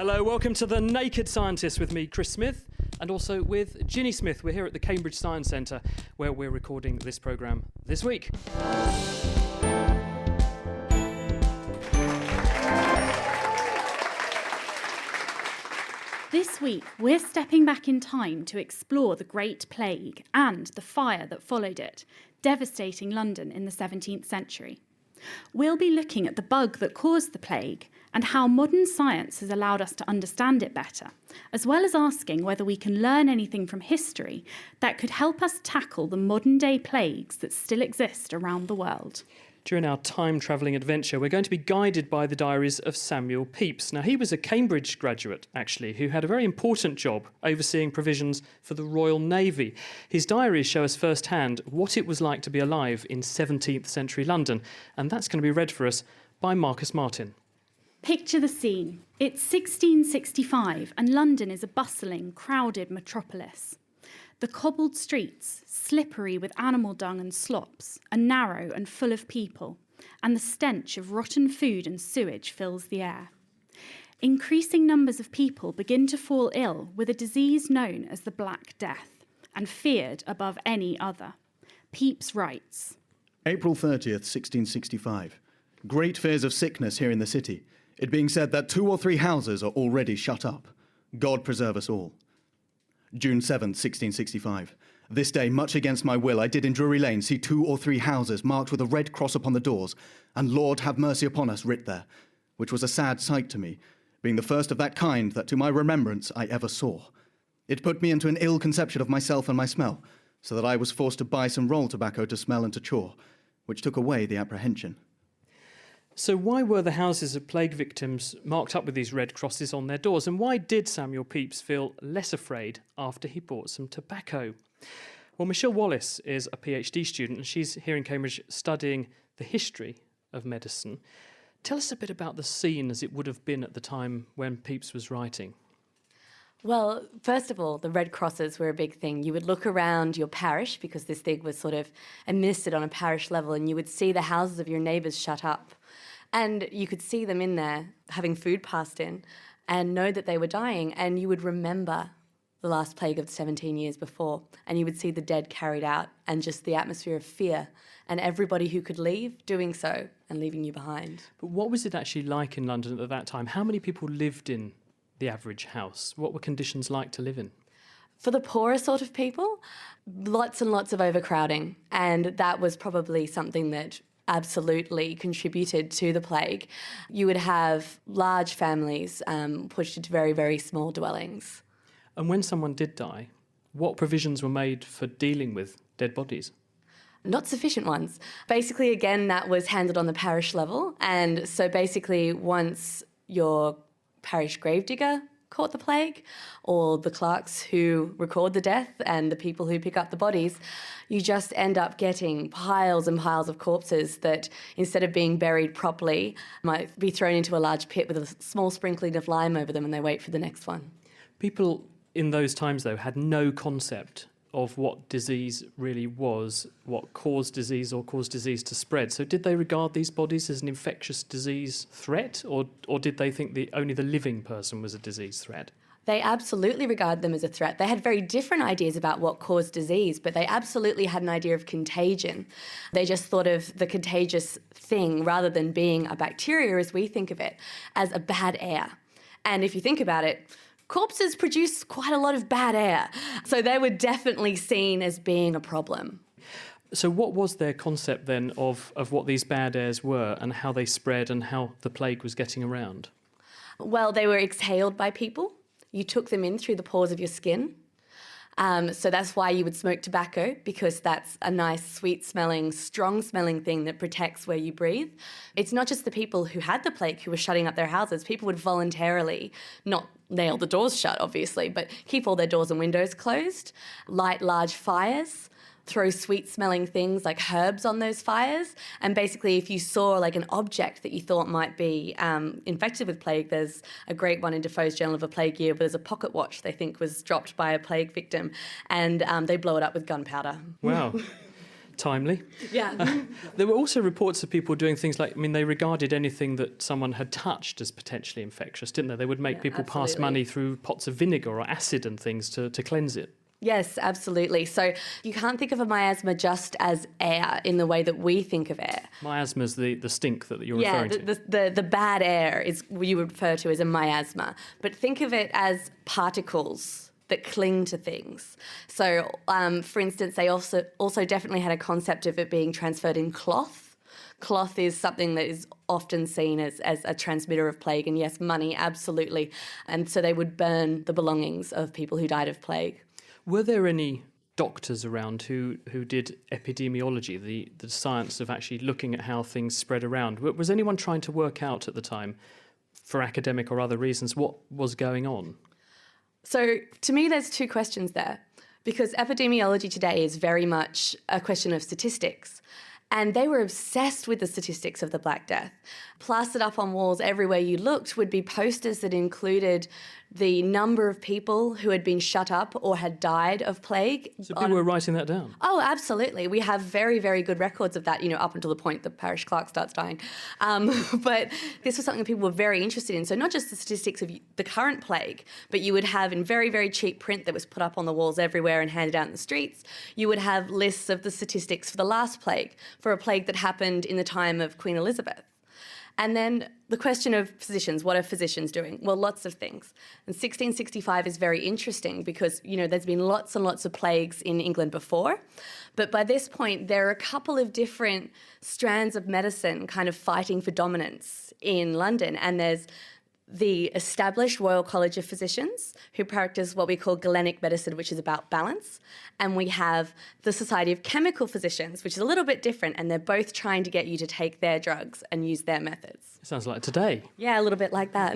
Hello, welcome to The Naked Scientist with me, Chris Smith, and also with Ginny Smith. We're here at the Cambridge Science Centre, where we're recording this programme this week. This week, we're stepping back in time to explore the Great Plague and the fire that followed it, devastating London in the 17th century. We'll be looking at the bug that caused the plague and how modern science has allowed us to understand it better, as well as asking whether we can learn anything from history that could help us tackle the modern-day plagues that still exist around the world. During our time-travelling adventure, we're going to be guided by the diaries of Samuel Pepys. Now, he was a Cambridge graduate, actually, who had a very important job overseeing provisions for the Royal Navy. His diaries show us firsthand what it was like to be alive in 17th century London, and that's going to be read for us by Marcus Martin. Picture the scene. It's 1665 and London is a bustling, crowded metropolis. The cobbled streets, slippery with animal dung and slops, are narrow and full of people, and the stench of rotten food and sewage fills the air. Increasing numbers of people begin to fall ill with a disease known as the Black Death, and feared above any other. Pepys writes, April 30th, 1665. Great fears of sickness here in the city, it being said that 2 or 3 houses are already shut up. God preserve us all. June 7th, 1665. This day, much against my will, I did in Drury Lane see 2 or 3 houses marked with a red cross upon the doors, and Lord have mercy upon us writ there, which was a sad sight to me, being the first of that kind that to my remembrance I ever saw. It put me into an ill conception of myself and my smell, so that I was forced to buy some roll tobacco to smell and to chaw, which took away the apprehension. So why were the houses of plague victims marked up with these red crosses on their doors? And why did Samuel Pepys feel less afraid after he bought some tobacco? Well, Michelle Wallace is a PhD student and she's here in Cambridge studying the history of medicine. Tell us a bit about the scene as it would have been at the time when Pepys was writing. Well, first of all, the Red Crosses were a big thing. You would look around your parish, because this thing was sort of administered on a parish level, and you would see the houses of your neighbours shut up. And you could see them in there having food passed in and know that they were dying, and you would remember the last plague of 17 years before, and you would see the dead carried out and just the atmosphere of fear and everybody who could leave doing so and leaving you behind. But what was it actually like in London at that time? How many people lived in the average house? What were conditions like to live in? For the poorer sort of people, lots and lots of overcrowding, and that was probably something that absolutely contributed to the plague. You would have large families pushed into very, very small dwellings. And when someone did die, what provisions were made for dealing with dead bodies? Not sufficient ones. Basically, again, that was handled on the parish level, and so basically once your parish gravedigger caught the plague, or the clerks who record the death and the people who pick up the bodies, you just end up getting piles and piles of corpses that, instead of being buried properly, might be thrown into a large pit with a small sprinkling of lime over them, and they wait for the next one. People in those times, though, had no concept of what disease really was, what caused disease or caused disease to spread. So did they regard these bodies as an infectious disease threat, or did they think only the living person was a disease threat? They absolutely regarded them as a threat. They had very different ideas about what caused disease, but they absolutely had an idea of contagion. They just thought of the contagious thing, rather than being a bacteria as we think of it, as a bad air. And if you think about it, corpses produce quite a lot of bad air. So they were definitely seen as being a problem. So what was their concept then of what these bad airs were and how they spread and how the plague was getting around? Well, they were exhaled by people. You took them in through the pores of your skin. So that's why you would smoke tobacco, because that's a nice, sweet-smelling, strong-smelling thing that protects where you breathe. It's not just the people who had the plague who were shutting up their houses. People would voluntarily not nail the doors shut, obviously, but keep all their doors and windows closed, light large fires, throw sweet-smelling things like herbs on those fires. And basically, if you saw like an object that you thought might be infected with plague, there's a great one in Defoe's Journal of a Plague Year, where there's a pocket watch they think was dropped by a plague victim, and they blow it up with gunpowder. Wow. Timely. Yeah. There were also reports of people doing things like, they regarded anything that someone had touched as potentially infectious, didn't they? They would make people pass absolutely. money through pots of vinegar or acid and things to cleanse it. Yes, absolutely. So you can't think of a miasma just as air in the way that we think of air. Miasma's the stink that you're Yeah, referring to. the bad air is what you would refer to as a miasma. But think of it as particles that cling to things. So, for instance, they also definitely had a concept of it being transferred in cloth. Cloth is something that is often seen as a transmitter of plague, and yes, money, absolutely. And so they would burn the belongings of people who died of plague. Were there any doctors around who did epidemiology, the science of actually looking at how things spread around? Was anyone trying to work out at the time, for academic or other reasons, what was going on? So to me, there's two questions there, because epidemiology today is very much a question of statistics. And they were obsessed with the statistics of the Black Death. Plastered up on walls everywhere you looked would be posters that included the number of people who had been shut up or had died of plague. So people were writing that down? Oh, absolutely. We have very, very good records of that, up until the point that parish clerk starts dying. But this was something that people were very interested in. So not just the statistics of the current plague, but you would have in very, very cheap print that was put up on the walls everywhere and handed out in the streets, you would have lists of the statistics for the last plague, for a plague that happened in the time of Queen Elizabeth. And then the question of physicians, what are physicians doing? Well, lots of things. And 1665 is very interesting because, there's been lots and lots of plagues in England before. But by this point, there are a couple of different strands of medicine kind of fighting for dominance in London. And there's the established Royal College of Physicians, who practice what we call Galenic medicine, which is about balance. And we have the Society of Chemical Physicians, which is a little bit different, and they're both trying to get you to take their drugs and use their methods. Sounds like today. Yeah, a little bit like that.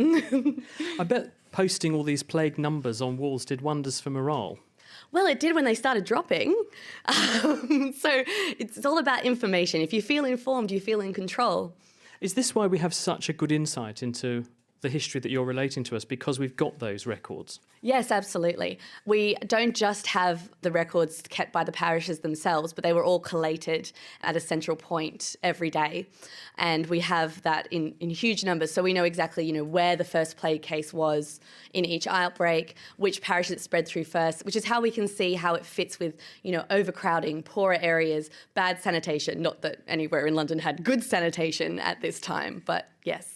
I bet posting all these plague numbers on walls did wonders for morale. Well, it did when they started dropping. So it's all about information. If you feel informed, you feel in control. Is this why we have such a good insight into the history that you're relating to us, because we've got those records? Yes, absolutely. We don't just have the records kept by the parishes themselves, but they were all collated at a central point every day. And we have that in huge numbers. So we know exactly, where the first plague case was in each outbreak, which parishes it spread through first, which is how we can see how it fits with, overcrowding, poorer areas, bad sanitation. Not that anywhere in London had good sanitation at this time, but yes.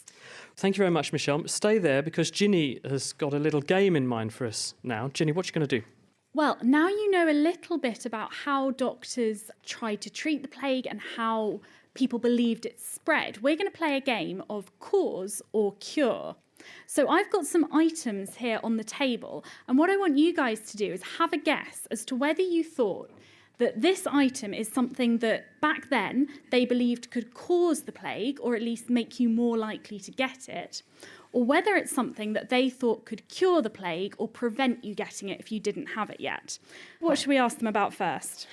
Thank you very much, Michelle. Stay there because Ginny has got a little game in mind for us now. Ginny, what are you going to do? Well, now you know a little bit about how doctors tried to treat the plague and how people believed it spread. We're going to play a game of cause or cure. So I've got some items here on the table, and what I want you guys to do is have a guess as to whether you thought that this item is something that back then they believed could cause the plague or at least make you more likely to get it, or whether it's something that they thought could cure the plague or prevent you getting it if you didn't have it yet. What should we ask them about first?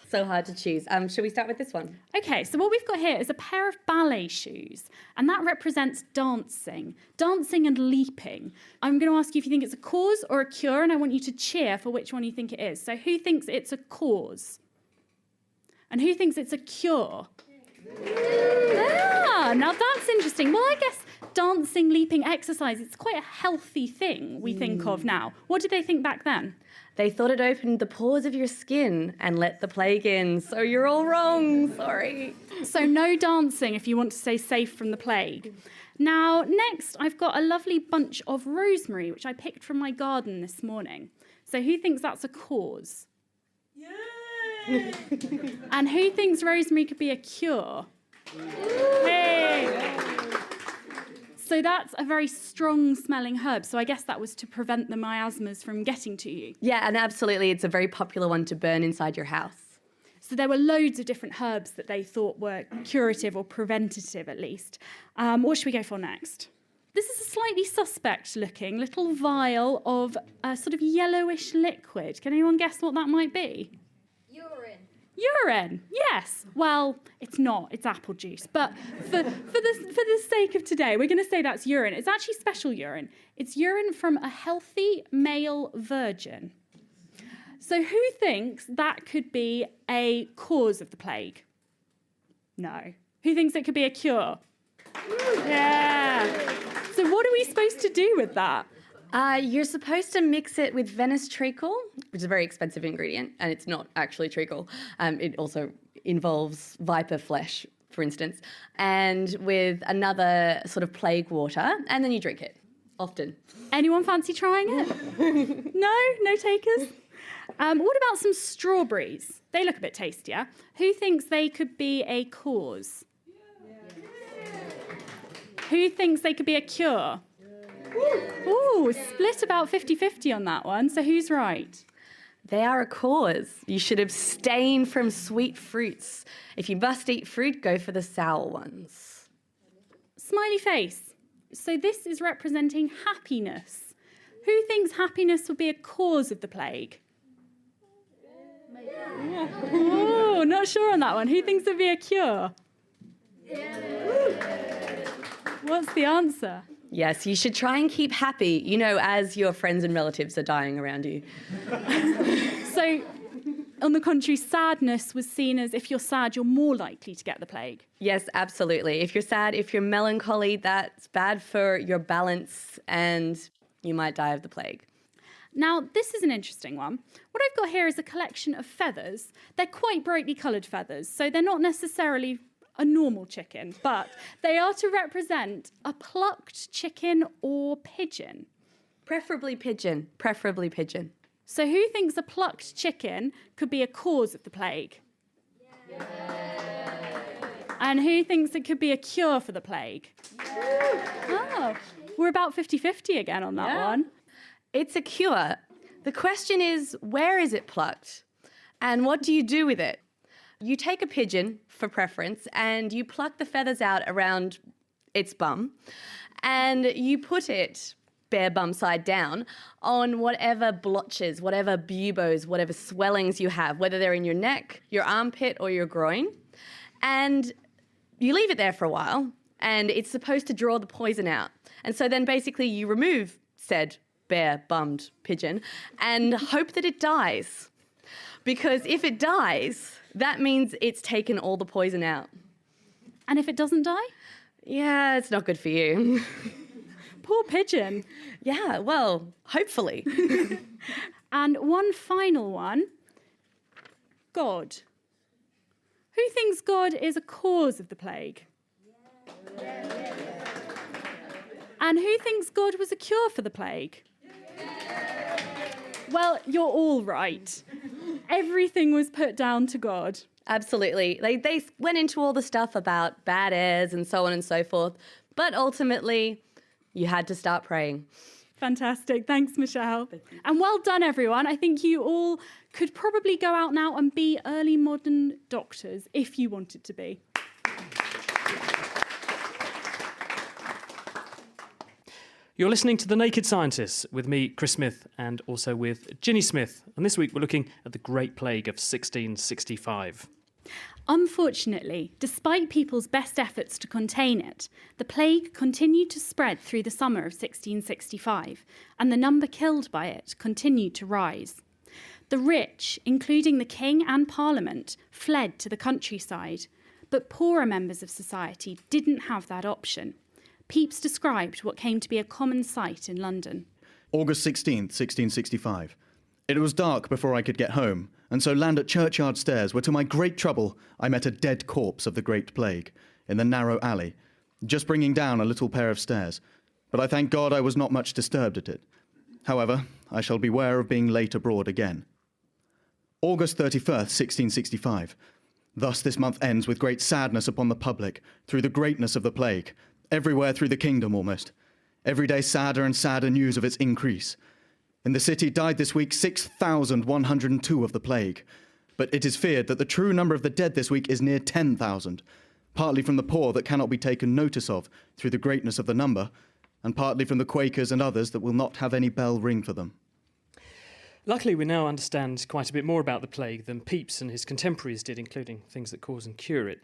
So hard to choose. Should we start with this one? Okay, so what we've got here is a pair of ballet shoes, and that represents dancing and leaping. I'm going to ask you if you think it's a cause or a cure, and I want you to cheer for which one you think it is. So who thinks it's a cause? And who thinks it's a cure? Ah, now that's interesting. Well, I guess dancing, leaping, exercise, it's quite a healthy thing we think of now. What did they think back then? They thought it opened the pores of your skin and let the plague in. So you're all wrong. Sorry. So no dancing if you want to stay safe from the plague. Now, next, I've got a lovely bunch of rosemary, which I picked from my garden this morning. So who thinks that's a cause? Yay! And who thinks rosemary could be a cure? Hey! So that's a very strong smelling herb. So I guess that was to prevent the miasmas from getting to you. Yeah, and absolutely, it's a very popular one to burn inside your house. So there were loads of different herbs that they thought were curative or preventative, at least. What should we go for next? This is a slightly suspect-looking little vial of a sort of yellowish liquid. Can anyone guess what that might be? Urine, yes. Well, it's not. It's apple juice. But for the sake of today, we're going to say that's urine. It's actually special urine. It's urine from a healthy male virgin. So who thinks that could be a cause of the plague? No. Who thinks it could be a cure? Yeah. So what are we supposed to do with that? You're supposed to mix it with Venice treacle, which is a very expensive ingredient, and it's not actually treacle. It also involves viper flesh, for instance, and with another sort of plague water, and then you drink it, often. Anyone fancy trying it? No takers? What about some strawberries? They look a bit tastier. Who thinks they could be a cause? Who thinks they could be a cure? Ooh, split about 50-50 on that one. So who's right? They are a cause. You should abstain from sweet fruits. If you must eat fruit, go for the sour ones. Smiley face. So this is representing happiness. Who thinks happiness will be a cause of the plague? Oh, not sure on that one. Who thinks it'd be a cure? What's the answer? Yes, you should try and keep happy, as your friends and relatives are dying around you. So, on the contrary, sadness was seen as if you're sad, you're more likely to get the plague. Yes, absolutely. If you're sad, if you're melancholy, that's bad for your balance and you might die of the plague. Now, this is an interesting one. What I've got here is a collection of feathers. They're quite brightly coloured feathers, so they're not necessarily a normal chicken, but they are to represent a plucked chicken or pigeon. Preferably pigeon. Preferably pigeon. So who thinks a plucked chicken could be a cause of the plague? Yeah. And who thinks it could be a cure for the plague? Yeah. Oh, we're about 50-50 again on that one. It's a cure. The question is, where is it plucked? And what do you do with it? You take a pigeon, for preference, and you pluck the feathers out around its bum, and you put it bare bum side down on whatever blotches, whatever buboes, whatever swellings you have, whether they're in your neck, your armpit, or your groin. And you leave it there for a while, and it's supposed to draw the poison out. And so then basically you remove said bare-bummed pigeon and hope that it dies. Because if it dies, that means it's taken all the poison out. And if it doesn't die? Yeah, it's not good for you. Poor pigeon. Yeah, well, hopefully. And one final one. God. Who thinks God is a cause of the plague? And who thinks God was a cure for the plague? Well, you're all right. Everything was put down to God. Absolutely. They went into all the stuff about bad airs and so on and so forth, but ultimately you had to start praying. Fantastic. Thanks, Michelle. And well done, everyone. I think you all could probably go out now and be early modern doctors if you wanted to be. You're listening to The Naked Scientists with me, Chris Smith, and also with Ginny Smith. And this week we're looking at the Great Plague of 1665. Unfortunately, despite people's best efforts to contain it, the plague continued to spread through the summer of 1665, and the number killed by it continued to rise. The rich, including the king and parliament, fled to the countryside, but poorer members of society didn't have that option. Pepys described what came to be a common sight in London. August 16th, 1665. It was dark before I could get home, and so land at Churchyard Stairs, where to my great trouble I met a dead corpse of the Great Plague in the narrow alley, just bringing down a little pair of stairs. But I thank God I was not much disturbed at it. However, I shall beware of being late abroad again. August 31st, 1665. Thus this month ends with great sadness upon the public, through the greatness of the plague, everywhere through the kingdom almost. Every day sadder and sadder news of its increase. In the city died this week 6,102 of the plague, but it is feared that the true number of the dead this week is near 10,000, partly from the poor that cannot be taken notice of through the greatness of the number, and partly from the Quakers and others that will not have any bell ring for them. Luckily, we now understand quite a bit more about the plague than Pepys and his contemporaries did, including things that cause and cure it.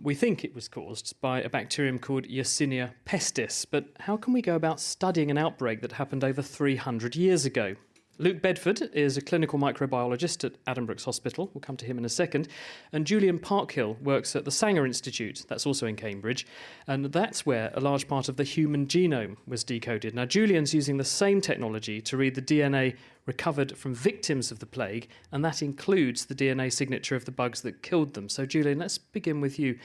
We think it was caused by a bacterium called Yersinia pestis, but how can we go about studying an outbreak that happened over 300 years ago? Luke Bedford is a clinical microbiologist at Addenbrooke's Hospital. We'll come to him in a second. And Julian Parkhill works at the Sanger Institute. That's also in Cambridge. And that's where a large part of the human genome was decoded. Now, Julian's using the same technology to read the DNA recovered from victims of the plague, and that includes the DNA signature of the bugs that killed them. So, Julian, let's begin with you.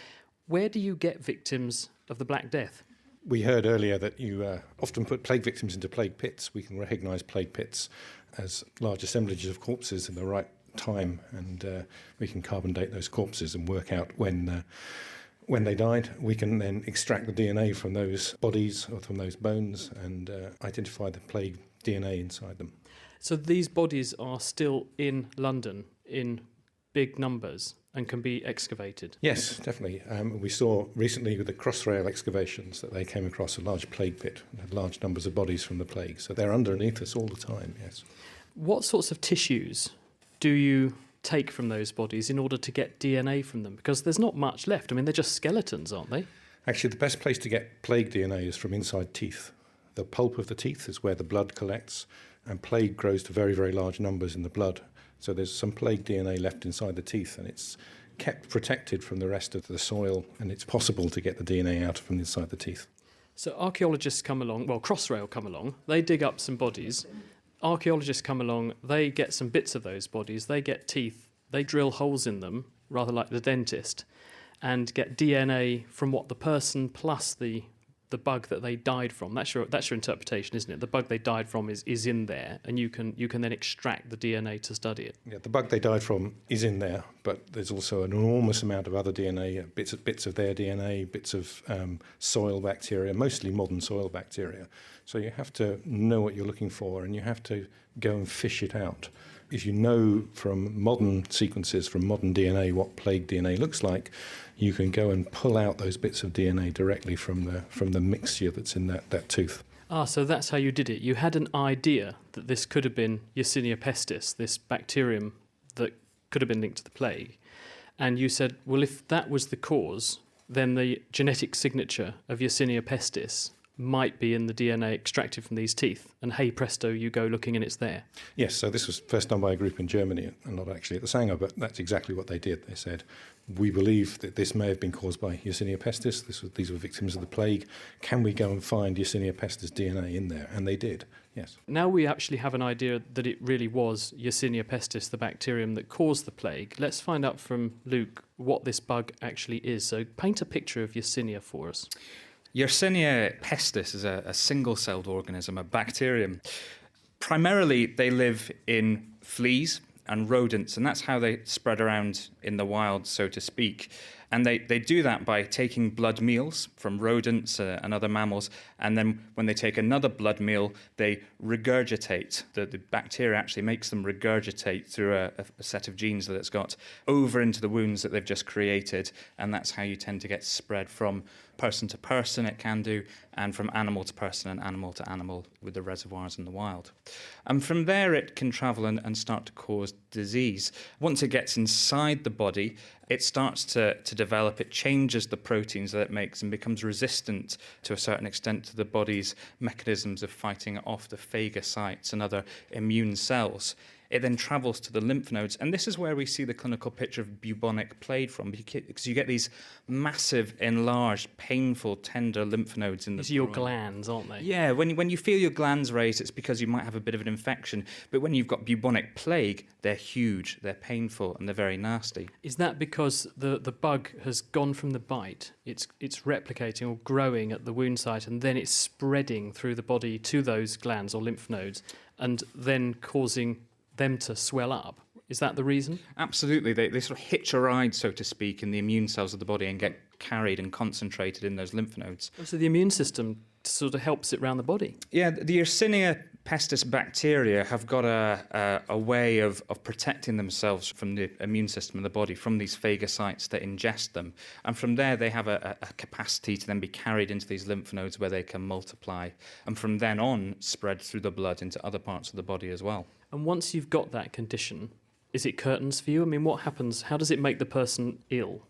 Where do you get victims of the Black Death? We heard earlier that you often put plague victims into plague pits. We can recognise plague pits as large assemblages of corpses in the right time, and we can carbon date those corpses and work out when they died. We can then extract the DNA from those bodies or from those bones and identify the plague DNA inside them. So these bodies are still in London in big numbers and can be excavated? Yes, definitely. We saw recently with the Crossrail excavations that they came across a large plague pit and had large numbers of bodies from the plague. So they're underneath us all the time, yes. What sorts of tissues do you take from those bodies in order to get DNA from them? Because there's not much left. I mean, they're just skeletons, aren't they? Actually, the best place to get plague DNA is from inside teeth. The pulp of the teeth is where the blood collects, and plague grows to very, very large numbers in the blood. So there's some plague DNA left inside the teeth, and it's kept protected from the rest of the soil, and it's possible to get the DNA out from inside the teeth. So archaeologists come along, well, Crossrail come along, they dig up some bodies. Archaeologists come along, they get some bits of those bodies, they get teeth, they drill holes in them, rather like the dentist, and get DNA from what the person plus the bug that they died from. That's your interpretation, isn't it? The bug they died from is in there, and you can then extract the DNA to study it. Yeah, the bug they died from is in there, but there's also an enormous amount of other DNA, bits of their DNA, bits of soil bacteria, mostly modern soil bacteria. So you have to know what you're looking for, and you have to go and fish it out. If you know from modern sequences, from modern DNA, what plague DNA looks like, you can go and pull out those bits of DNA directly from the mixture that's in that tooth. Ah, so that's how you did it. You had an idea that this could have been Yersinia pestis, this bacterium that could have been linked to the plague. And you said, well, if that was the cause, then the genetic signature of Yersinia pestis might be in the DNA extracted from these teeth. And hey presto, you go looking and it's there. Yes, so this was first done by a group in Germany, and not actually at the Sanger, but that's exactly what they did. They said, we believe that this may have been caused by Yersinia pestis. These were victims of the plague. Can we go and find Yersinia pestis DNA in there? And they did, yes. Now we actually have an idea that it really was Yersinia pestis, the bacterium that caused the plague. Let's find out from Luke what this bug actually is. So paint a picture of Yersinia for us. Yersinia pestis is a single-celled organism, a bacterium. Primarily, they live in fleas and rodents, and that's how they spread around in the wild, so to speak. And they do that by taking blood meals from rodents and other mammals, and then when they take another blood meal, they regurgitate. The bacteria actually makes them regurgitate through a set of genes that it's got over into the wounds that they've just created, and that's how you tend to get spread from person to person, it can do, and from animal to person and animal to animal with the reservoirs in the wild. And from there, it can travel and start to cause disease. Once it gets inside the body, it starts to develop, it changes the proteins that it makes and becomes resistant to a certain extent to the body's mechanisms of fighting off the phagocytes and other immune cells. It then travels to the lymph nodes, and this is where we see the clinical picture of bubonic plague from, because you get these massive, enlarged, painful, tender lymph nodes in the These are your glands, aren't they? Yeah, when you feel your glands raised, it's because you might have a bit of an infection. But when you've got bubonic plague, they're huge, they're painful, and they're very nasty. Is that because the bug has gone from the bite, it's replicating or growing at the wound site, and then it's spreading through the body to those glands or lymph nodes, and then causing them to swell up? Is that the reason? Absolutely. They sort of hitch a ride, so to speak, in the immune cells of the body and get carried and concentrated in those lymph nodes. So the immune system sort of helps it around the body? Yeah, the Yersinia pestis bacteria have got a way of protecting themselves from the immune system of the body, from these phagocytes that ingest them. And from there, they have a capacity to then be carried into these lymph nodes where they can multiply. And from then on, spread through the blood into other parts of the body as well. And once you've got that condition, is it curtains for you? I mean, what happens? How does it make the person ill?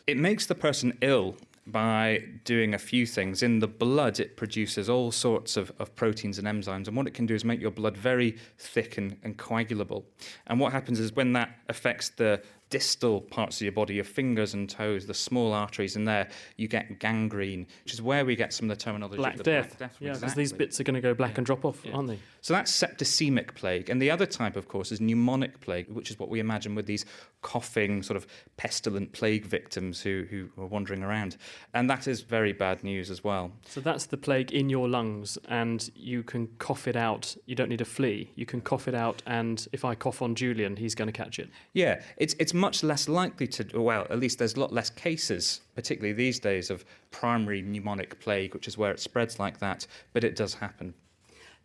It makes the person ill by doing a few things. In the blood, it produces all sorts of proteins and enzymes, and what it can do is make your blood very thick and coagulable. And what happens is when that affects the distal parts of your body, your fingers and toes, the small arteries in there, you get gangrene, which is where we get some of the terminology Black of the death. Black Death. Yeah, because Exactly. these bits are going to go black and drop off, aren't they? So that's septicemic plague. And the other type, of course, is pneumonic plague, which is what we imagine with these coughing, sort of pestilent plague victims who are wandering around. And that is very bad news as well. So that's the plague in your lungs, and you can cough it out. You don't need a flea. You can cough it out, and if I cough on Julian, he's going to catch it. Yeah, it's much less likely to, well, at least there's a lot less cases, particularly these days, of primary pneumonic plague, which is where it spreads like that, but it does happen.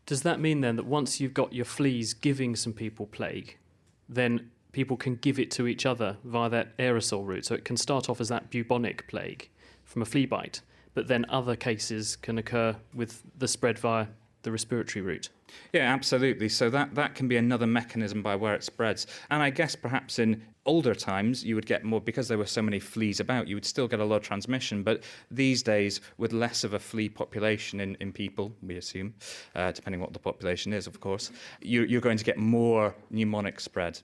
Does that mean then that once you've got your fleas giving some people plague, then people can give it to each other via that aerosol route? So it can start off as that bubonic plague from a flea bite, but then other cases can occur with the spread via the respiratory route. Yeah, absolutely. So that can be another mechanism by where it spreads. And I guess perhaps in older times you would get more, because there were so many fleas about, you would still get a lot of transmission. But these days, with less of a flea population in people, we assume, depending what the population is, of course, you're going to get more pneumonic spread.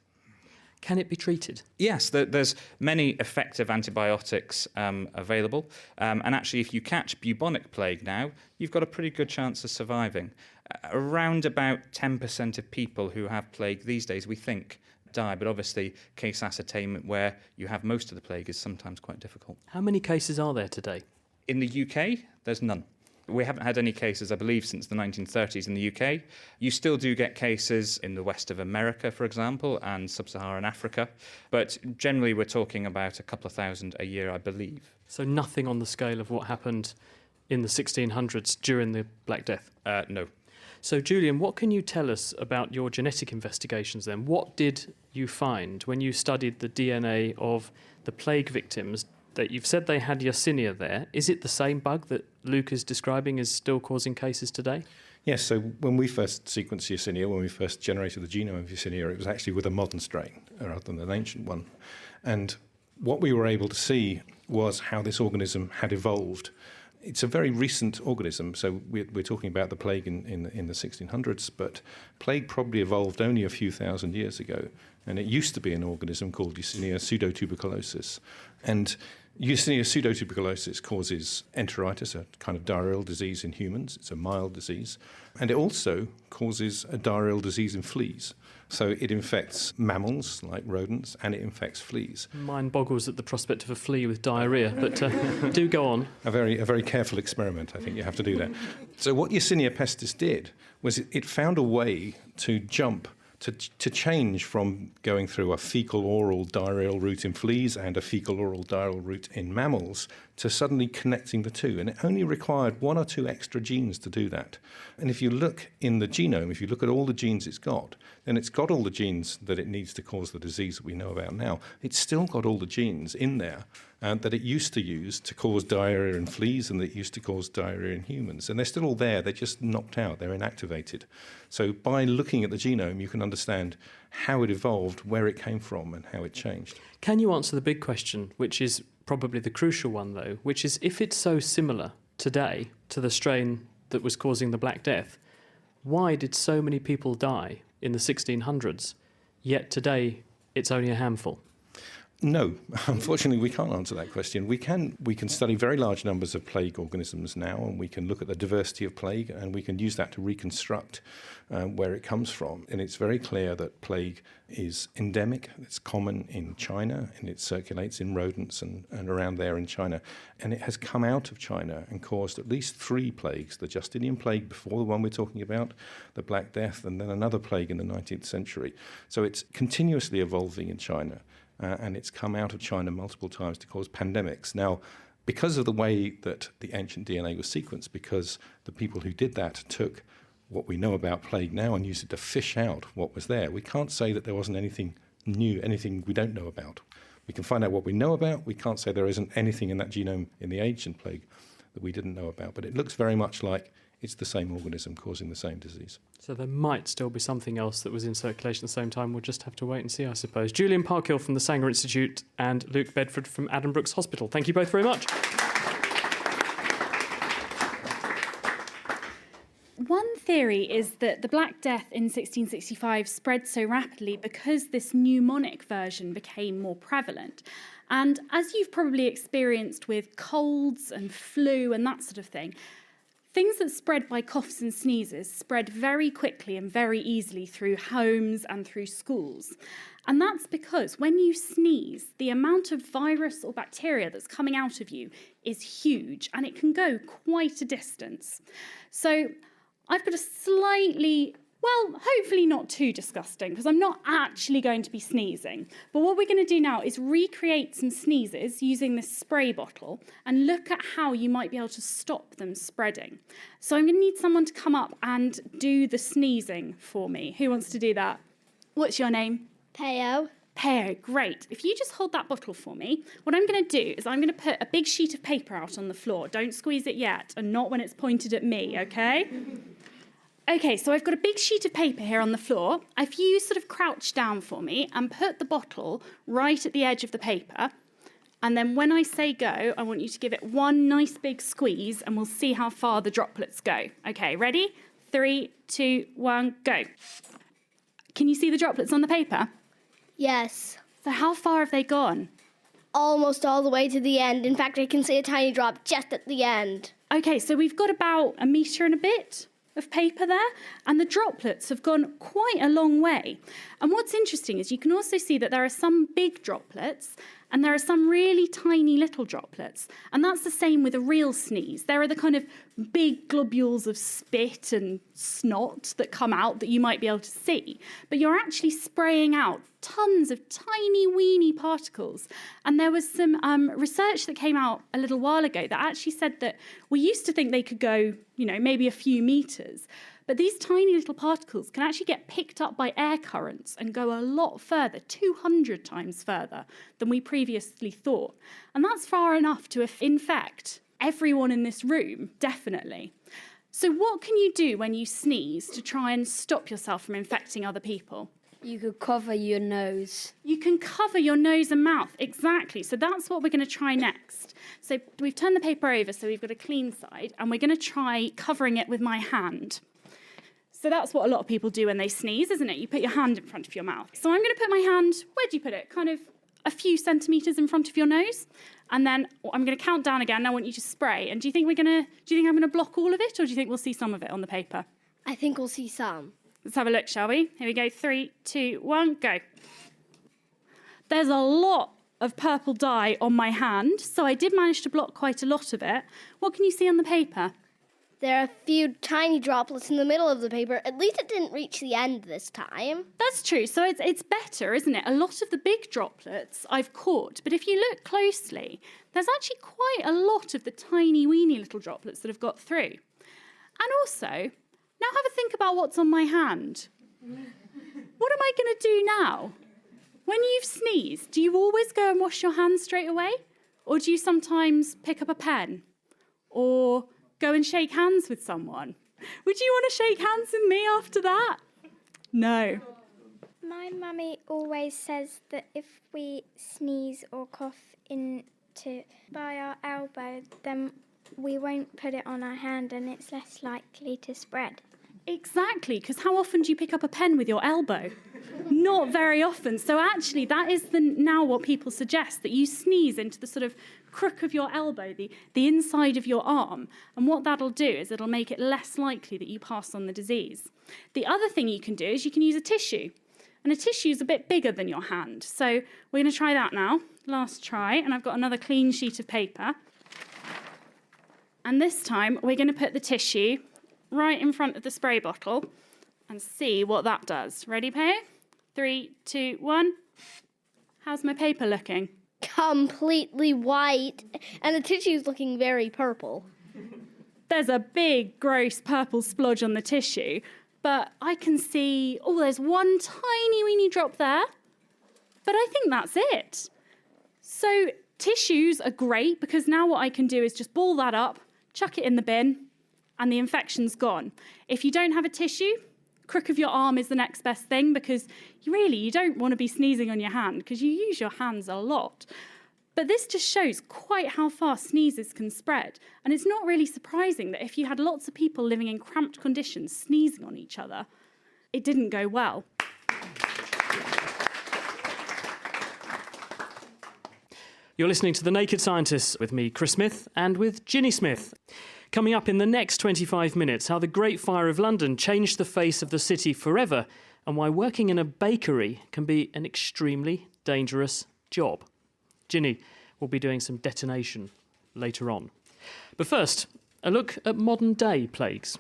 Can it be treated? Yes, there's many effective antibiotics available. And actually, if you catch bubonic plague now, you've got a pretty good chance of surviving. Around about 10% of people who have plague these days, we think, die. But obviously, case ascertainment where you have most of the plague is sometimes quite difficult. How many cases are there today? In the UK, there's none. We haven't had any cases, I believe, since the 1930s in the UK. You still do get cases in the west of America, for example, and sub-Saharan Africa. But generally, we're talking about a couple of thousand a year, I believe. So nothing on the scale of what happened in the 1600s during the Black Death? No. So, Julian, what can you tell us about your genetic investigations then? What did you find when you studied the DNA of the plague victims that you've said they had Yersinia there? Is it the same bug that Luke is describing is still causing cases today? Yes, so when we first sequenced Yersinia, when we first generated the genome of Yersinia, it was actually with a modern strain rather than an ancient one. And what we were able to see was how this organism had evolved. It's a very recent organism, so we're talking about the plague in the 1600s, but plague probably evolved only a few thousand years ago, and it used to be an organism called Yersinia pseudotuberculosis. And Yersinia pseudotuberculosis causes enteritis, a kind of diarrheal disease in humans. It's a mild disease. And it also causes a diarrheal disease in fleas. So it infects mammals, like rodents, and it infects fleas. Mine boggles at the prospect of a flea with diarrhoea, but do go on. A very careful experiment, I think you have to do that. So what Yersinia pestis did was it found a way to jump, to change from going through a fecal-oral diarrheal route in fleas and a fecal-oral diarrheal route in mammals to suddenly connecting the two. And it only required one or two extra genes to do that. And if you look in the genome, if you look at all the genes it's got, then it's got all the genes that it needs to cause the disease that we know about now. It's still got all the genes in there that it used to use to cause diarrhea in fleas and that it used to cause diarrhea in humans. And they're still all there, they're just knocked out, they're inactivated. So by looking at the genome, you can understand how it evolved, where it came from, and how it changed. Can you answer the big question, which is probably the crucial one, though, which is if it's so similar today to the strain that was causing the Black Death, why did so many people die in the 1600s, yet today it's only a handful? No, unfortunately, we can't answer that question. We can study very large numbers of plague organisms now, and we can look at the diversity of plague, and we can use that to reconstruct where it comes from. And it's very clear that plague is endemic. It's common in China, and it circulates in rodents and around there in China. And it has come out of China and caused at least 3 plagues: the Justinian plague before the one we're talking about, the Black Death, and then another plague in the 19th century. So it's continuously evolving in China. And it's come out of China multiple times to cause pandemics. Now, because of the way that the ancient DNA was sequenced, because the people who did that took what we know about plague now and used it to fish out what was there, we can't say that there wasn't anything new, anything we don't know about. We can find out what we know about. We can't say there isn't anything in that genome in the ancient plague that we didn't know about. But it looks very much like it's the same organism causing the same disease. So there might still be something else that was in circulation at the same time. We'll just have to wait and see, I suppose. Julian Parkhill from the Sanger Institute and Luke Bedford from Addenbrooke's Hospital. Thank you both very much. theory is that the Black Death in 1665 spread so rapidly because this pneumonic version became more prevalent. And as you've probably experienced with colds and flu and that sort of thing, things that spread by coughs and sneezes spread very quickly and very easily through homes and through schools. And that's because when you sneeze, the amount of virus or bacteria that's coming out of you is huge, and it can go quite a distance. So I've got a slightly, well, hopefully not too disgusting, because I'm not actually going to be sneezing. But what we're going to do now is recreate some sneezes using this spray bottle and look at how you might be able to stop them spreading. So I'm going to need someone to come up and do the sneezing for me. Who wants to do that? What's your name? Peo. Peo, great. If you just hold that bottle for me, what I'm going to do is I'm going to put a big sheet of paper out on the floor. Don't squeeze it yet, and not when it's pointed at me, okay? Okay, so I've got a big sheet of paper here on the floor. If you sort of crouch down for me and put the bottle right at the edge of the paper, and then when I say go, I want you to give it one nice big squeeze, and we'll see how far the droplets go. Okay, ready? 3, 2, 1, go. Can you see the droplets on the paper? Yes. So how far have they gone? Almost all the way to the end. In fact, I can see a tiny drop just at the end. Okay, so we've got about 1 metre and a bit of paper there, and the droplets have gone quite a long way. And what's interesting is you can also see that there are some big droplets and there are some really tiny little droplets. And that's the same with a real sneeze. There are the kind of big globules of spit and snot that come out that you might be able to see. But you're actually spraying out tons of tiny, weeny particles. And there was some research that came out a little while ago that actually said that we used to think they could go, maybe a few meters. But these tiny little particles can actually get picked up by air currents and go a lot further, 200 times further than we previously thought. And that's far enough to infect everyone in this room, definitely. So what can you do when you sneeze to try and stop yourself from infecting other people? You could cover your nose. You can cover your nose and mouth, exactly. So that's what we're going to try next. So we've turned the paper over so we've got a clean side, and we're going to try covering it with my hand. So that's what a lot of people do when they sneeze, isn't it? You put your hand in front of your mouth. So I'm going to put my hand, where do you put it? Kind of a few centimetres in front of your nose. And then I'm going to count down again. I want you to spray. And do you think I'm going to block all of it, or do you think we'll see some of it on the paper? I think we'll see some. Let's have a look, shall we? Here we go. 3, 2, 1, go. There's a lot of purple dye on my hand, so I did manage to block quite a lot of it. What can you see on the paper? There are a few tiny droplets in the middle of the paper. At least it didn't reach the end this time. That's true. So it's better, isn't it? A lot of the big droplets I've caught, but if you look closely, there's actually quite a lot of the tiny, weeny little droplets that have got through. And also, now have a think about what's on my hand. What am I going to do now? When you've sneezed, do you always go and wash your hands straight away? Or do you sometimes pick up a pen? Or go and shake hands with someone? Would you want to shake hands with me after that? No. My mummy always says that if we sneeze or cough by our elbow, then we won't put it on our hand and it's less likely to spread. Exactly, because how often do you pick up a pen with your elbow? Not very often. So actually, that is now what people suggest, that you sneeze into the sort of crook of your elbow, the inside of your arm. And what that'll do is it'll make it less likely that you pass on the disease. The other thing you can do is you can use a tissue. And a tissue is a bit bigger than your hand. So we're going to try that now. Last try. And I've got another clean sheet of paper. And this time, we're going to put the tissue right in front of the spray bottle and see what that does. Ready, Peo? 3, 2, 1. How's my paper looking? Completely white, and the tissue's looking very purple. There's a big, gross purple splodge on the tissue, but I can see, there's one tiny weeny drop there, but I think that's it. So tissues are great because now what I can do is just ball that up, chuck it in the bin, and the infection's gone. If you don't have a tissue, crook of your arm is the next best thing because you don't want to be sneezing on your hand because you use your hands a lot. But this just shows quite how fast sneezes can spread. And it's not really surprising that if you had lots of people living in cramped conditions sneezing on each other, it didn't go well. You're listening to The Naked Scientists with me, Chris Smith, and with Ginny Smith. Coming up in the next 25 minutes, how the Great Fire of London changed the face of the city forever, and why working in a bakery can be an extremely dangerous job. Ginny will be doing some detonation later on. But first, a look at modern-day plagues.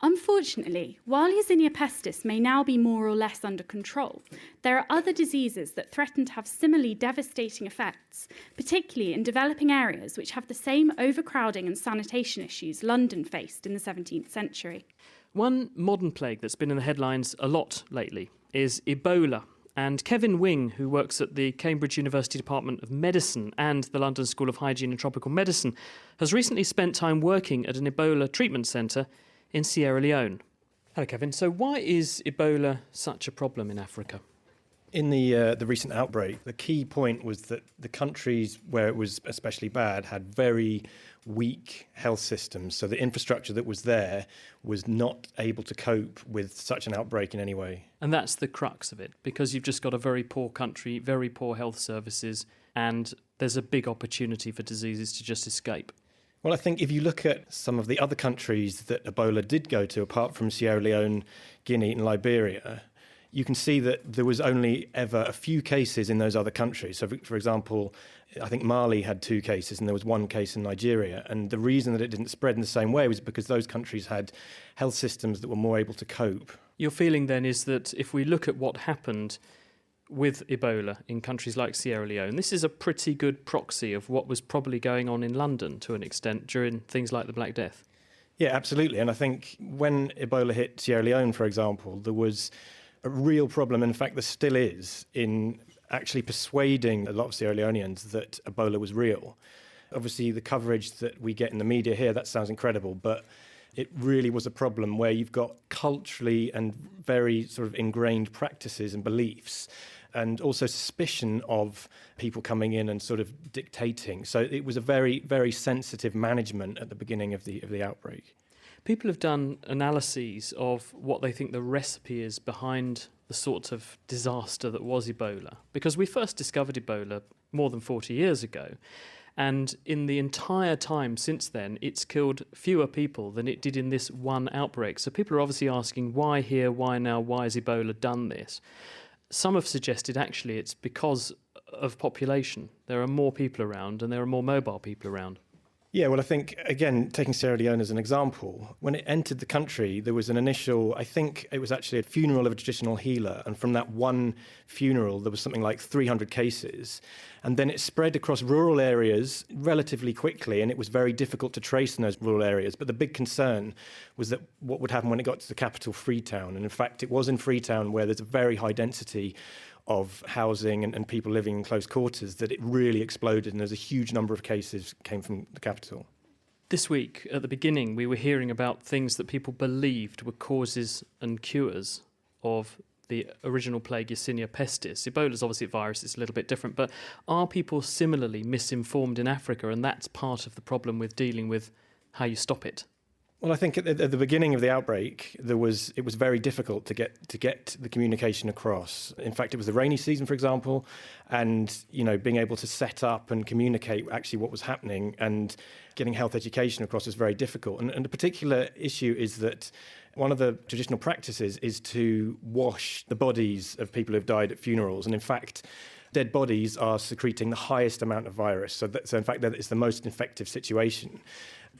Unfortunately, while Yersinia pestis may now be more or less under control, there are other diseases that threaten to have similarly devastating effects, particularly in developing areas which have the same overcrowding and sanitation issues London faced in the 17th century. One modern plague that's been in the headlines a lot lately is Ebola. And Kevin Wing, who works at the Cambridge University Department of Medicine and the London School of Hygiene and Tropical Medicine, has recently spent time working at an Ebola treatment centre in Sierra Leone. Hello, Kevin. So why is Ebola such a problem in Africa? In the recent outbreak, the key point was that the countries where it was especially bad had very weak health systems. So the infrastructure that was there was not able to cope with such an outbreak in any way. And that's the crux of it, because you've just got a very poor country, very poor health services, and there's a big opportunity for diseases to just escape. Well, I think if you look at some of the other countries that Ebola did go to, apart from Sierra Leone, Guinea and Liberia, you can see that there was only ever a few cases in those other countries. So, for example, I think Mali had 2 cases and there was 1 case in Nigeria. And the reason that it didn't spread in the same way was because those countries had health systems that were more able to cope. Your feeling then is that if we look at what happened with Ebola in countries like Sierra Leone, this is a pretty good proxy of what was probably going on in London to an extent during things like the Black Death. Yeah, absolutely. And I think when Ebola hit Sierra Leone, for example, there was a real problem, in fact there still is, in actually persuading a lot of Sierra Leoneans that Ebola was real. Obviously the coverage that we get in the media here, that sounds incredible, but it really was a problem where you've got culturally and very sort of ingrained practices and beliefs, and also suspicion of people coming in and sort of dictating. So it was a very, very sensitive management at the beginning of the outbreak. People have done analyses of what they think the recipe is behind the sort of disaster that was Ebola, because we first discovered Ebola more than 40 years ago. And in the entire time since then, it's killed fewer people than it did in this one outbreak. So people are obviously asking, why here, why now, why has Ebola done this? Some have suggested actually it's because of population. There are more people around and there are more mobile people around. Yeah, well, I think, again, taking Sierra Leone as an example, when it entered the country, there was an initial, I think it was actually a funeral of a traditional healer. And from that one funeral, there was something like 300 cases. And then it spread across rural areas relatively quickly, and it was very difficult to trace in those rural areas. But the big concern was that what would happen when it got to the capital, Freetown. And in fact, it was in Freetown where there's a very high density of housing and people living in close quarters that it really exploded, and there's a huge number of cases came from the capital. This week, at the beginning, we were hearing about things that people believed were causes and cures of the original plague Yersinia pestis. Ebola is obviously a virus, it's a little bit different, but are people similarly misinformed in Africa, and that's part of the problem with dealing with how you stop it? Well, I think at the beginning of the outbreak, it was very difficult to get the communication across. In fact, it was the rainy season, for example, and being able to set up and communicate actually what was happening and getting health education across was very difficult. And the particular issue is that one of the traditional practices is to wash the bodies of people who've died at funerals, and in fact, dead bodies are secreting the highest amount of virus. So in fact, it's the most infective situation.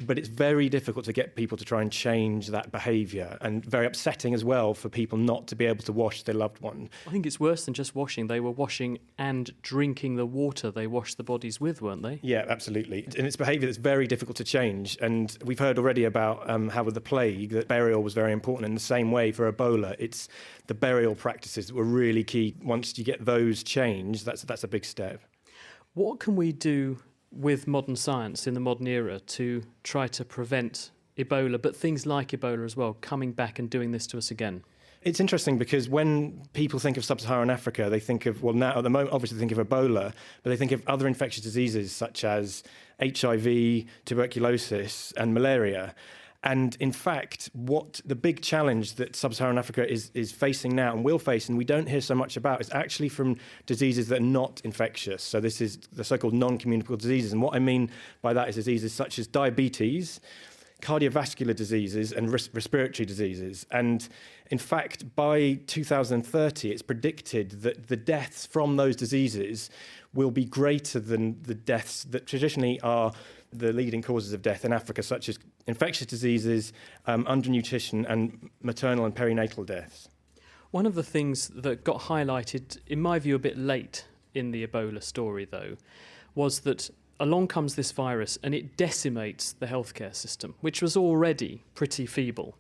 But it's very difficult to get people to try and change that behaviour, and very upsetting as well for people not to be able to wash their loved one. I think it's worse than just washing. They were washing and drinking the water they washed the bodies with, weren't they? Yeah, absolutely. And it's behaviour that's very difficult to change. And we've heard already about how with the plague, that burial was very important. In the same way for Ebola, it's the burial practices that were really key. Once you get those changed, that's a big step. What can we do with modern science in the modern era to try to prevent Ebola, but things like Ebola as well, coming back and doing this to us again? It's interesting because when people think of sub-Saharan Africa, they think of, well, now at the moment, obviously think of Ebola, but they think of other infectious diseases such as HIV, tuberculosis, and malaria. And in fact, what the big challenge that sub-Saharan Africa is facing now and will face, and we don't hear so much about, is actually from diseases that are not infectious. So this is the so-called non-communicable diseases. And what I mean by that is diseases such as diabetes, cardiovascular diseases and respiratory diseases. And in fact, by 2030, it's predicted that the deaths from those diseases will be greater than the deaths that traditionally are the leading causes of death in Africa, such as infectious diseases, undernutrition, and maternal and perinatal deaths. One of the things that got highlighted, in my view, a bit late in the Ebola story, though, was that along comes this virus and it decimates the healthcare system, which was already pretty feeble.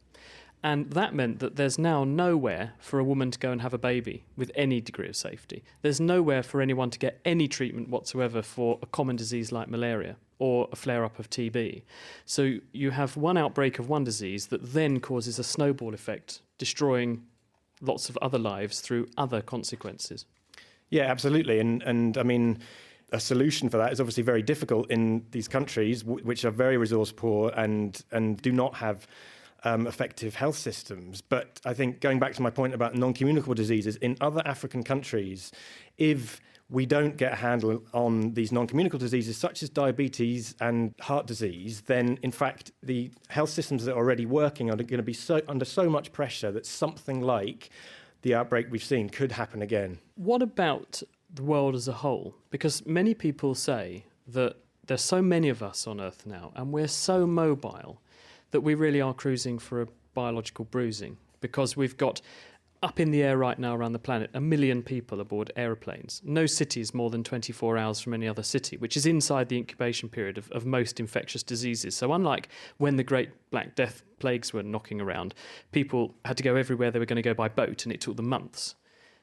And that meant that there's now nowhere for a woman to go and have a baby with any degree of safety. There's nowhere for anyone to get any treatment whatsoever for a common disease like malaria or a flare-up of TB. So you have one outbreak of one disease that then causes a snowball effect, destroying lots of other lives through other consequences. Yeah, absolutely. And I mean, a solution for that is obviously very difficult in these countries which are very resource poor and do not have effective health systems. But I think going back to my point about non-communicable diseases, in other African countries, if we don't get a handle on these non-communicable diseases such as diabetes and heart disease, then in fact the health systems that are already working are going to be under so much pressure that something like the outbreak we've seen could happen again. What about the world as a whole? Because many people say that there's so many of us on Earth now and we're so mobile that we really are cruising for a biological bruising, because we've got up in the air right now around the planet 1 million people aboard aeroplanes. No city is more than 24 hours from any other city, which is inside the incubation period of most infectious diseases. So unlike when the Great Black Death plagues were knocking around, people had to go everywhere they were going to go by boat and it took them months.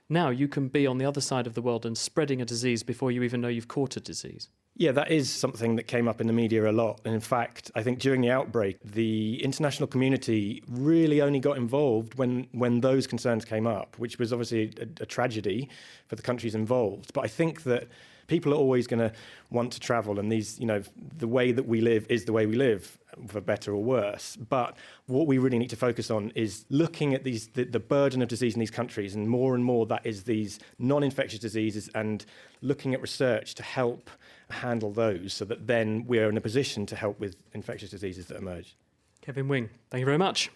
Now you can be on the other side of the world and spreading a disease before you even know you've caught a disease. Yeah, that is something that came up in the media a lot. And in fact, I think during the outbreak, the international community really only got involved when those concerns came up, which was obviously a tragedy for the countries involved. But I think that people are always going to want to travel, and these, the way that we live is the way we live, for better or worse. But what we really need to focus on is looking at the burden of disease in these countries, and more that is these non-infectious diseases, and looking at research to help handle those so that then we're in a position to help with infectious diseases that emerge. Kevin Wing, thank you very much.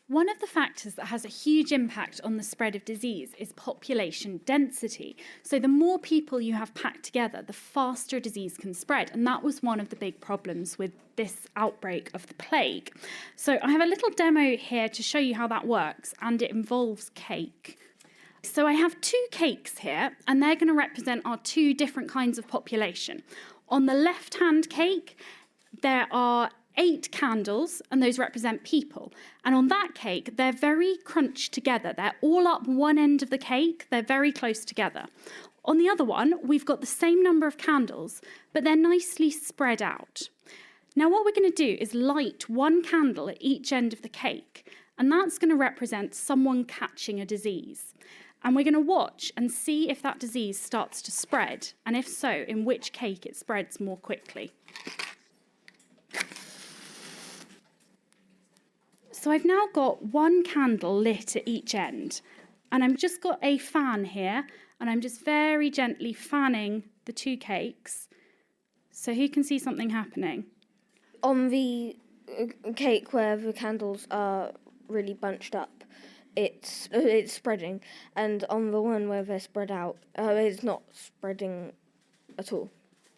One of the factors that has a huge impact on the spread of disease is population density. So the more people you have packed together, the faster a disease can spread. And that was one of the big problems with this outbreak of the plague. So I have a little demo here to show you how that works, and it involves cake. So I have 2 cakes here, and they're going to represent our 2 different kinds of population. On the left-hand cake, there are 8 candles, and those represent people. And on that cake, they're very crunched together. They're all up one end of the cake. They're very close together. On the other one, we've got the same number of candles, but they're nicely spread out. Now, what we're going to do is light 1 candle at each end of the cake, and that's going to represent someone catching a disease. And we're going to watch and see if that disease starts to spread, and if so, in which cake it spreads more quickly. So I've now got 1 candle lit at each end, and I've just got a fan here, and I'm just very gently fanning the 2 cakes. So who can see something happening? On the cake where the candles are really bunched up, it's spreading, and on the one where they're spread out, it's not spreading at all.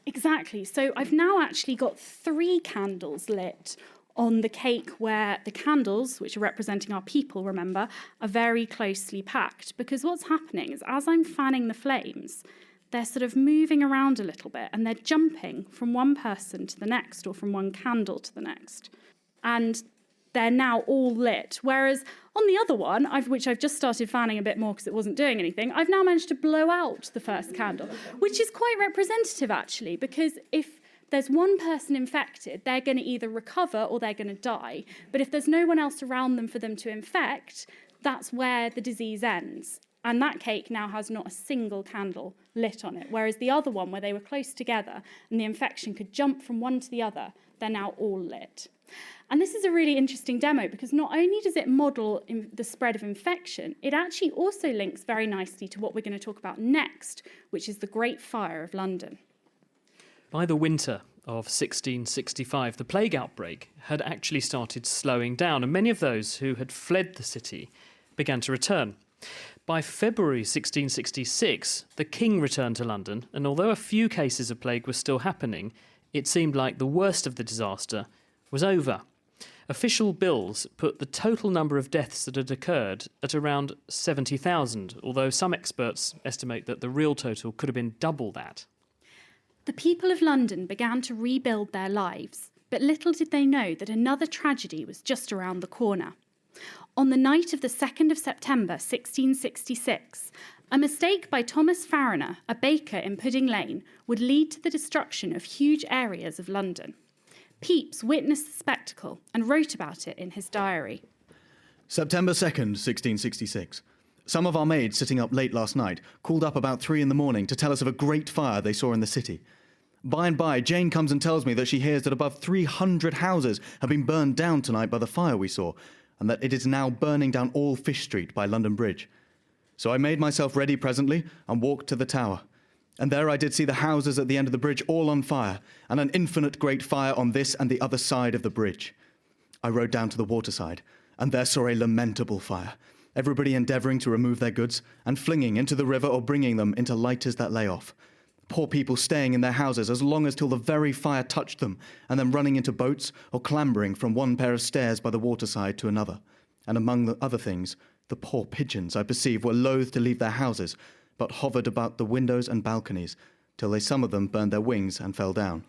Exactly. So I've now actually got 3 candles lit on the cake where the candles, which are representing our people, remember, are very closely packed. Because what's happening is as I'm fanning the flames, they're sort of moving around a little bit, and they're jumping from one person to the next, or from one candle to the next. And they're now all lit. Whereas on the other one, which I've just started fanning a bit more because it wasn't doing anything, I've now managed to blow out the first candle, which is quite representative, actually, because if there's one person infected, they're going to either recover or they're going to die. But if there's no one else around them for them to infect, that's where the disease ends. And that cake now has not a single candle lit on it, whereas the other one, where they were close together and the infection could jump from one to the other, they're now all lit. And this is a really interesting demo because not only does it model the spread of infection, it actually also links very nicely to what we're going to talk about next, which is the Great Fire of London. By the winter of 1665, the plague outbreak had actually started slowing down, and many of those who had fled the city began to return. By February 1666, the king returned to London, and although a few cases of plague were still happening, it seemed like the worst of the disaster was over. Official bills put the total number of deaths that had occurred at around 70,000, although some experts estimate that the real total could have been double that. The people of London began to rebuild their lives, but little did they know that another tragedy was just around the corner. On the night of the 2nd of September 1666, a mistake by Thomas Fariner, a baker in Pudding Lane, would lead to the destruction of huge areas of London. Pepys witnessed the spectacle and wrote about it in his diary. September 2nd, 1666. Some of our maids sitting up late last night called up about 3 a.m. to tell us of a great fire they saw in the city. By and by, Jane comes and tells me that she hears that above 300 houses have been burned down tonight by the fire we saw, and that it is now burning down all Fish Street by London Bridge. So I made myself ready presently and walked to the tower. And there I did see the houses at the end of the bridge all on fire, and an infinite great fire on this and the other side of the bridge. I rode down to the waterside, and there saw a lamentable fire, everybody endeavouring to remove their goods, and flinging into the river or bringing them into lighters that lay off. Poor people staying in their houses as long as till the very fire touched them, and then running into boats or clambering from one pair of stairs by the waterside to another. And among the other things, the poor pigeons, I perceive, were loath to leave their houses, but hovered about the windows and balconies, till some of them burned their wings and fell down.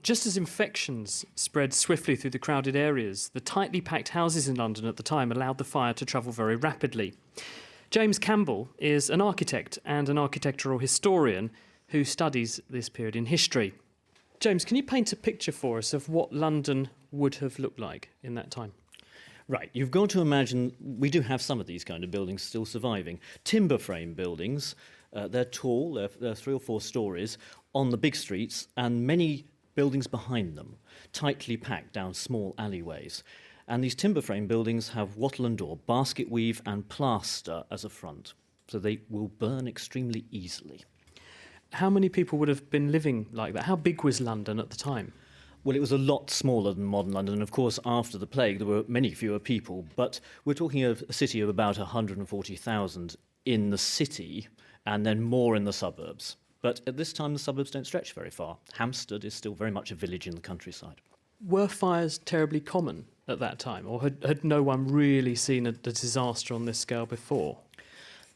Just as infections spread swiftly through the crowded areas, the tightly packed houses in London at the time allowed the fire to travel very rapidly. James Campbell is an architect and an architectural historian who studies this period in history. James, can you paint a picture for us of what London would have looked like in that time? Right, you've got to imagine, we do have some of these kind of buildings still surviving. Timber frame buildings, they're tall, they're 3 or 4 stories on the big streets, and many buildings behind them, tightly packed down small alleyways. And these timber frame buildings have wattle and daub, basket weave and plaster as a front, so they will burn extremely easily. How many people would have been living like that? How big was London at the time? Well, it was a lot smaller than modern London. And of course, after the plague, there were many fewer people. But we're talking of a city of about 140,000 in the city and then more in the suburbs. But at this time, the suburbs don't stretch very far. Hampstead is still very much a village in the countryside. Were fires terribly common at that time, or had no one really seen a disaster on this scale before?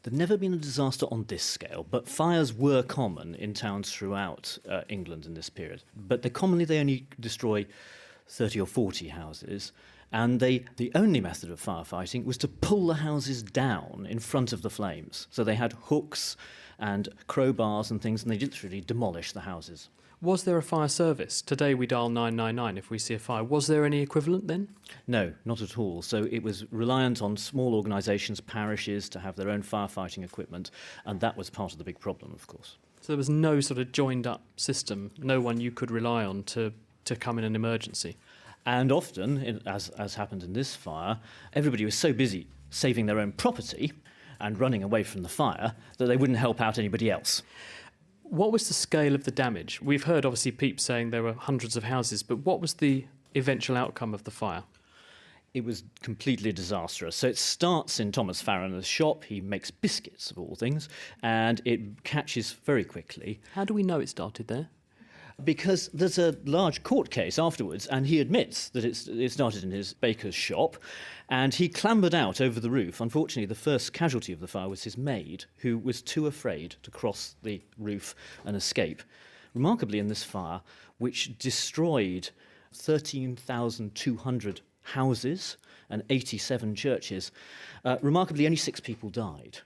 There'd never been a disaster on this scale, but fires were common in towns throughout England in this period. But they only destroy 30 or 40 houses, and the only method of firefighting was to pull the houses down in front of the flames. So they had hooks and crowbars and things, and they literally demolished the houses. Was there a fire service? Today we dial 999 if we see a fire. Was there any equivalent then? No, not at all. So it was reliant on small organisations, parishes, to have their own firefighting equipment, and that was part of the big problem, of course. So there was no sort of joined-up system, no one you could rely on to come in an emergency? And often, as happened in this fire, everybody was so busy saving their own property and running away from the fire that they wouldn't help out anybody else. What was the scale of the damage? We've heard, obviously, Pepys saying there were hundreds of houses, but what was the eventual outcome of the fire? It was completely disastrous. So it starts in Thomas Fariner's shop. He makes biscuits, of all things, and it catches very quickly. How do we know it started there? Because there's a large court case afterwards, and he admits that it started in his baker's shop, and he clambered out over the roof. Unfortunately, the first casualty of the fire was his maid, who was too afraid to cross the roof and escape. Remarkably, in this fire, which destroyed 13,200 houses and 87 churches, remarkably, only 6 people died.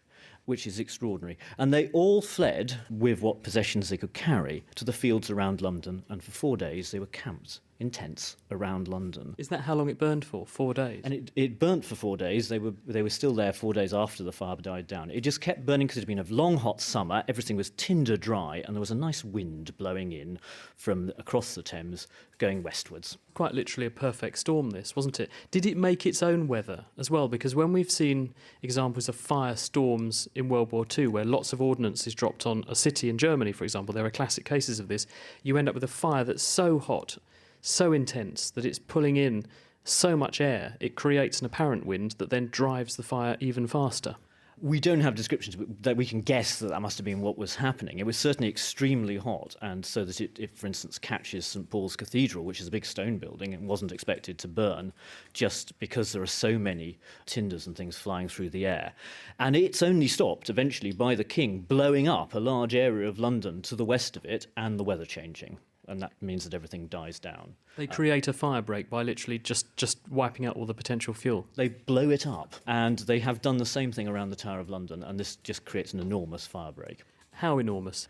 which is extraordinary. And they all fled with what possessions they could carry to the fields around London, and for 4 days they were camped in tents around London. Is that how long it burned for? 4 days? And it burnt for 4 days. They were still there 4 days after the fire died down. It just kept burning because it had been a long, hot summer. Everything was tinder dry, and there was a nice wind blowing in from across the Thames, going westwards. Quite literally a perfect storm, this, wasn't it? Did it make its own weather as well? Because when we've seen examples of fire storms in World War II, where lots of ordnance is dropped on a city in Germany, for example, there are classic cases of this, you end up with a fire that's so hot, so intense, that it's pulling in so much air, it creates an apparent wind that then drives the fire even faster. We don't have descriptions, but that we can guess that must have been what was happening. It was certainly extremely hot, and so that it, for instance, catches St Paul's Cathedral, which is a big stone building, and wasn't expected to burn just because there are so many tinders and things flying through the air. And it's only stopped eventually by the king blowing up a large area of London to the west of it and the weather changing. And that means that everything dies down. They create a fire break by literally just wiping out all the potential fuel. They blow it up, and they have done the same thing around the Tower of London, and this just creates an enormous fire break. How enormous?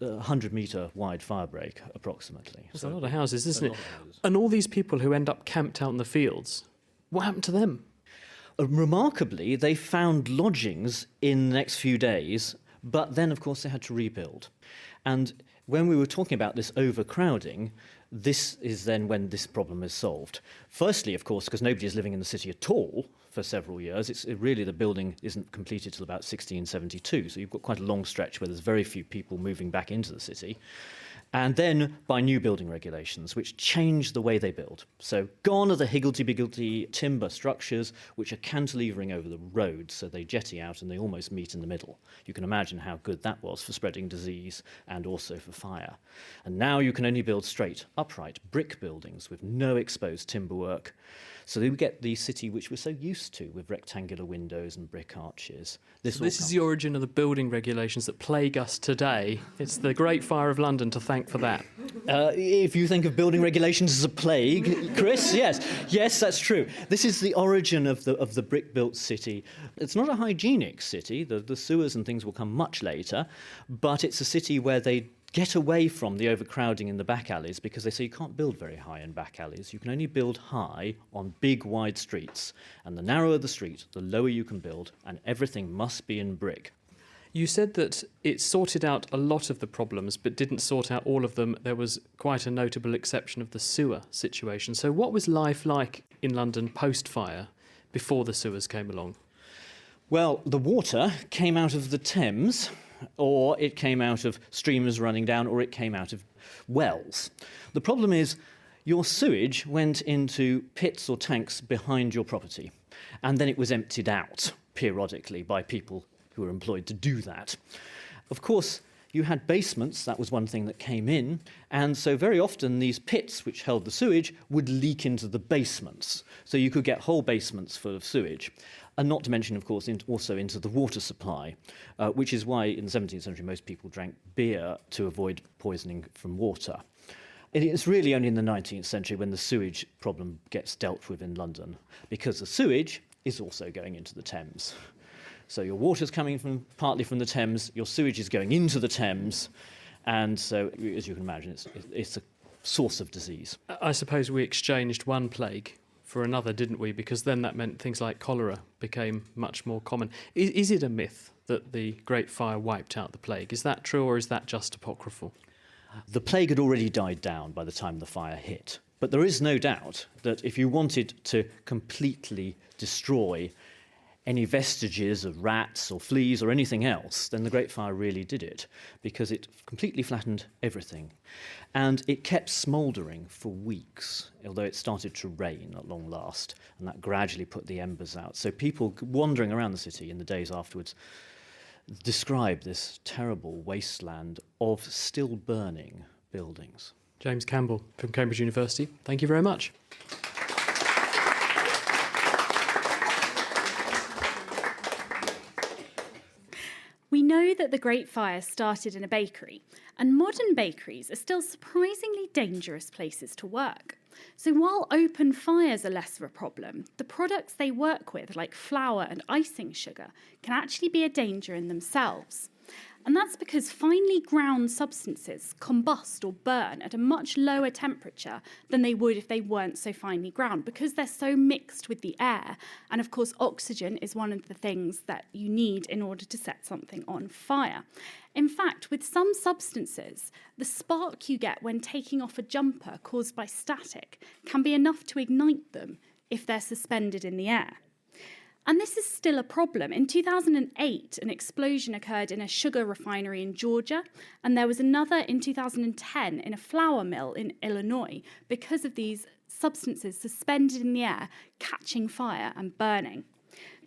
A 100-metre wide fire break, approximately. That's a lot of houses, isn't it? And all these people who end up camped out in the fields, what happened to them? Remarkably, they found lodgings in the next few days, but then, of course, they had to rebuild. And when we were talking about this overcrowding, this is then when this problem is solved. Firstly, of course, because nobody is living in the city at all for several years. Really, the building isn't completed till about 1672, so you've got quite a long stretch where there's very few people moving back into the city. And then by new building regulations, which change the way they build. So gone are the higgledy-piggledy timber structures, which are cantilevering over the roads, so they jetty out and they almost meet in the middle. You can imagine how good that was for spreading disease and also for fire. And now you can only build straight, upright, brick buildings with no exposed timber work. So we get the city which we're so used to, with rectangular windows and brick arches. This is the origin of the building regulations that plague us today. It's the Great Fire of London to thank for that. If you think of building regulations as a plague, Chris, yes, that's true. This is the origin of the brick-built city. It's not a hygienic city. The sewers and things will come much later, but it's a city where they get away from the overcrowding in the back alleys, because they say you can't build very high in back alleys. You can only build high on big, wide streets. And the narrower the street, the lower you can build, and everything must be in brick. You said that it sorted out a lot of the problems, but didn't sort out all of them. There was quite a notable exception of the sewer situation. So what was life like in London post-fire, before the sewers came along? Well, the water came out of the Thames, or it came out of streams running down, or it came out of wells. The problem is your sewage went into pits or tanks behind your property, and then it was emptied out periodically by people who were employed to do that. Of course, you had basements, that was one thing that came in, and so very often these pits which held the sewage would leak into the basements, so you could get whole basements full of sewage. And not to mention, of course, also into the water supply, which is why in the 17th century most people drank beer to avoid poisoning from water. It's really only in the 19th century when the sewage problem gets dealt with in London, because the sewage is also going into the Thames. So your water's coming partly from the Thames, your sewage is going into the Thames, and so, as you can imagine, it's a source of disease. I suppose we exchanged one plague for another, didn't we? Because then that meant things like cholera became much more common. Is it a myth that the Great Fire wiped out the plague? Is that true, or is that just apocryphal? The plague had already died down by the time the fire hit. But there is no doubt that if you wanted to completely destroy any vestiges of rats or fleas or anything else, then the Great Fire really did it, because it completely flattened everything. And it kept smouldering for weeks, although it started to rain at long last, and that gradually put the embers out. So people wandering around the city in the days afterwards describe this terrible wasteland of still burning buildings. James Campbell from Cambridge University, thank you very much. We know that the Great Fire started in a bakery, and modern bakeries are still surprisingly dangerous places to work. So while open fires are less of a problem, the products they work with, like flour and icing sugar, can actually be a danger in themselves. And that's because finely ground substances combust or burn at a much lower temperature than they would if they weren't so finely ground, because they're so mixed with the air. And of course, oxygen is one of the things that you need in order to set something on fire. In fact, with some substances, the spark you get when taking off a jumper caused by static can be enough to ignite them if they're suspended in the air. And this is still a problem. In 2008, an explosion occurred in a sugar refinery in Georgia, and there was another in 2010 in a flour mill in Illinois because of these substances suspended in the air, catching fire and burning.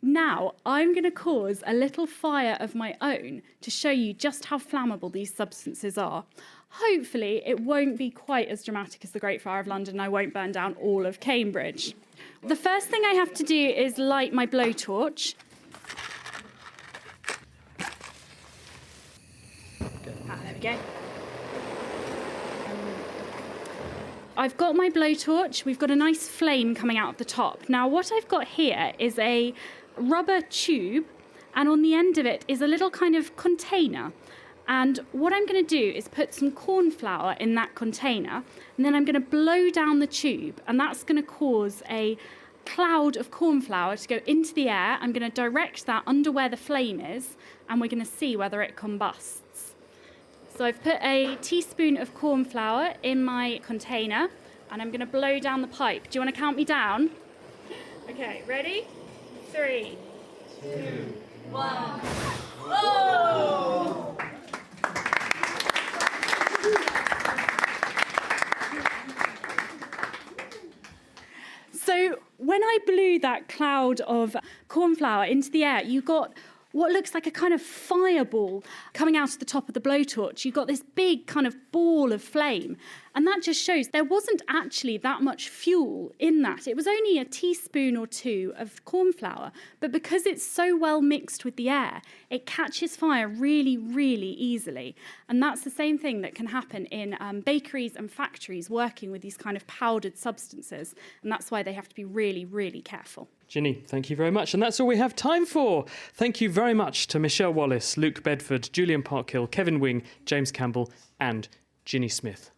Now, I'm going to cause a little fire of my own to show you just how flammable these substances are. Hopefully, it won't be quite as dramatic as the Great Fire of London, and I won't burn down all of Cambridge. The first thing I have to do is light my blowtorch. There we go. I've got my blowtorch. We've got a nice flame coming out of the top. Now, what I've got here is a rubber tube, and on the end of it is a little kind of container. And what I'm going to do is put some corn flour in that container, and then I'm going to blow down the tube, and that's going to cause a cloud of corn flour to go into the air. I'm going to direct that under where the flame is, and we're going to see whether it combusts. So I've put a teaspoon of corn flour in my container, and I'm going to blow down the pipe. Do you want to count me down? Okay, ready? 3, 2, 1. Whoa! So when I blew that cloud of corn flour into the air, you got what looks like a kind of fireball coming out of the top of the blowtorch. You got this big kind of ball of flame. And that just shows there wasn't actually that much fuel in that. It was only a teaspoon or two of corn flour. But because it's so well mixed with the air, it catches fire really, really easily. And that's the same thing that can happen in bakeries and factories working with these kind of powdered substances. And that's why they have to be really, really careful. Ginny, thank you very much. And that's all we have time for. Thank you very much to Michelle Wallace, Luke Bedford, Julian Parkhill, Kevin Wing, James Campbell and Ginny Smith.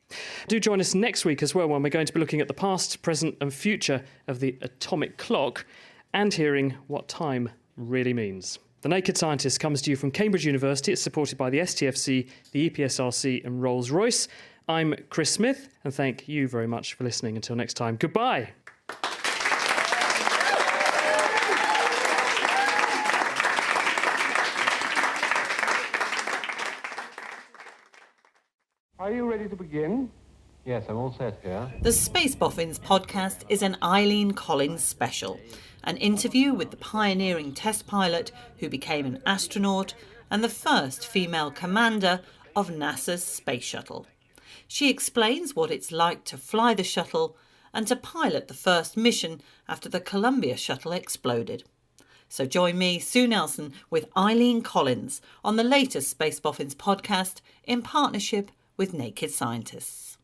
Do join us next week as well, when we're going to be looking at the past, present and future of the atomic clock and hearing what time really means. The Naked Scientist comes to you from Cambridge University. It's supported by the STFC, the EPSRC and Rolls-Royce. I'm Chris Smith, and thank you very much for listening. Until next time, goodbye. Are you ready to begin? Yes, I'm all set here. The Space Boffins podcast is an Eileen Collins special, an interview with the pioneering test pilot who became an astronaut and the first female commander of NASA's space shuttle. She explains what it's like to fly the shuttle and to pilot the first mission after the Columbia shuttle exploded. So join me, Sue Nelson, with Eileen Collins on the latest Space Boffins podcast in partnership with Naked Scientists.